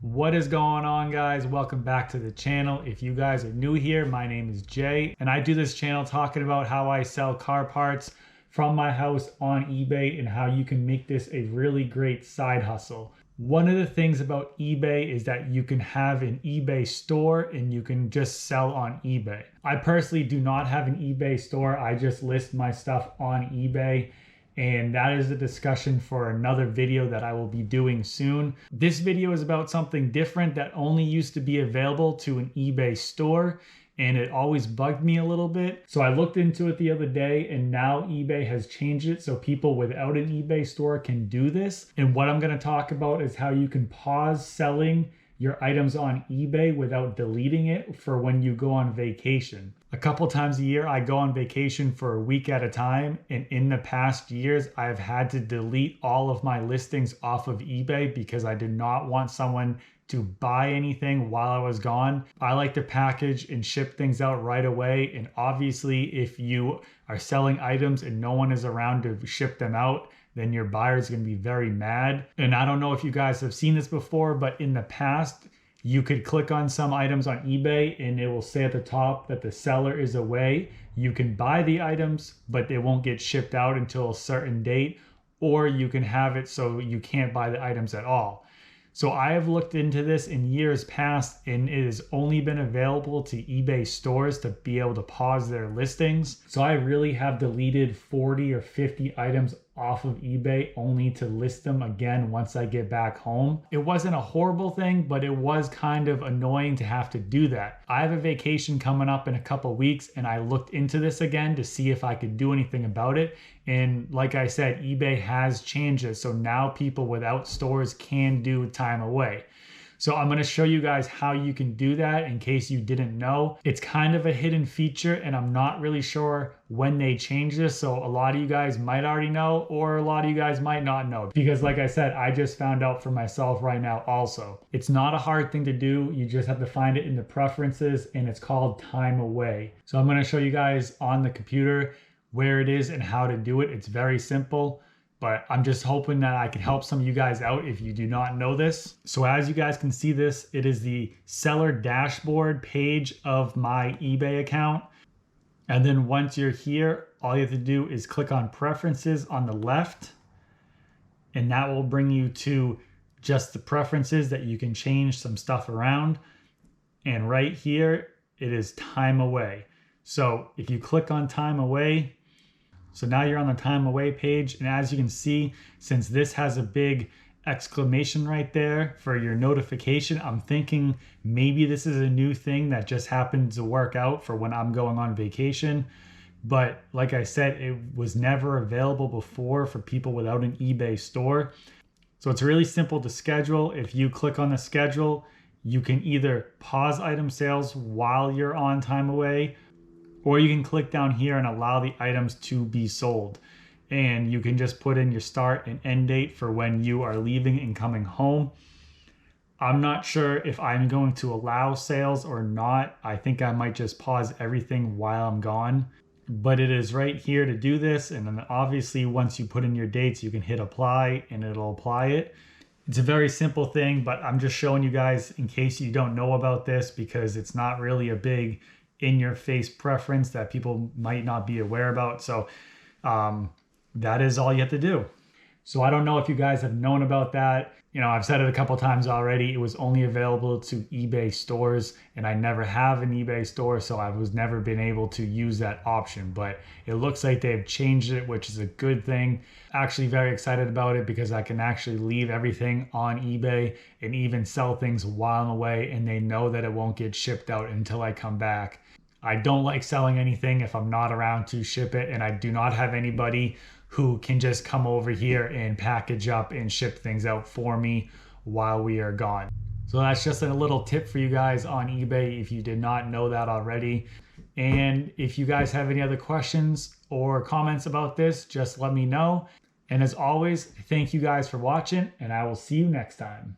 What is going on, guys? Welcome back to the channel. If you guys are new here, my name is Jay and I do this channel talking about how I sell car parts from my house on eBay and how you can make this a really great side hustle. One of the things about eBay is that you can have an eBay store and you can just sell on eBay. I personally do not have an eBay store. I just list my stuff on eBay. And that is a discussion for another video that I will be doing soon. This video is about something different that only used to be available to an eBay store, and it always bugged me a little bit. So I looked into it the other day, and now eBay has changed it so people without an eBay store can do this. And what I'm gonna talk about is how you can pause selling your items on eBay without deleting it for when you go on vacation. A couple times a year, I go on vacation for a week at a time. And in the past years, I've had to delete all of my listings off of eBay because I did not want someone to buy anything while I was gone. I like to package and ship things out right away. And obviously, if you are selling items and no one is around to ship them out, then your buyer is going to be very mad. And I don't know if you guys have seen this before, but in the past, you could click on some items on eBay and it will say at the top that the seller is away. You can buy the items, but they won't get shipped out until a certain date, or you can have it so you can't buy the items at all. So I have looked into this in years past, and it has only been available to eBay stores to be able to pause their listings. So I really have deleted 40 or 50 items off of eBay only to list them again once I get back home. It wasn't a horrible thing, but it was kind of annoying to have to do that. I have a vacation coming up in a couple weeks, and I looked into this again to see if I could do anything about it. And like I said, eBay has changed it. So now people without stores can do time away. So I'm going to show you guys how you can do that in case you didn't know. It's kind of a hidden feature, and I'm not really sure when they change this. So a lot of you guys might already know, or a lot of you guys might not know, because like I said, I just found out for myself right now also. It's not a hard thing to do. You just have to find it in the preferences, and it's called time away. So I'm going to show you guys on the computer where it is and how to do it. It's very simple. But I'm just hoping that I can help some of you guys out if you do not know this. So as you guys can see this, it is the seller dashboard page of my eBay account. And then once you're here, all you have to do is click on preferences on the left. And that will bring you to just the preferences that you can change some stuff around. And right here, it is time away. So if you click on time away, so now you're on the time away page, and as you can see, since this has a big exclamation right there for your notification, I'm thinking maybe this is a new thing that just happened to work out for when I'm going on vacation. But like I said, it was never available before for people without an eBay store. So it's really simple to schedule. If you click on the schedule, you can either pause item sales while you're on time away, or you can click down here and allow the items to be sold. And you can just put in your start and end date for when you are leaving and coming home. I'm not sure if I'm going to allow sales or not. I think I might just pause everything while I'm gone. But it is right here to do this. And then obviously once you put in your dates, you can hit apply and it'll apply it. It's a very simple thing, but I'm just showing you guys in case you don't know about this, because it's not really a big in-your-face preference that people might not be aware about. So that is all you have to do. So I don't know if you guys have known about that. You know, I've said it a couple times already. It was only available to eBay stores, and I never have an eBay store, so I was never been able to use that option. But it looks like they've changed it, which is a good thing. Actually very excited about it because I can actually leave everything on eBay and even sell things while I'm away, and they know that it won't get shipped out until I come back. I don't like selling anything if I'm not around to ship it, and I do not have anybody who can just come over here and package up and ship things out for me while we are gone. So that's just a little tip for you guys on eBay if you did not know that already. And if you guys have any other questions or comments about this, just let me know. And as always, thank you guys for watching, and I will see you next time.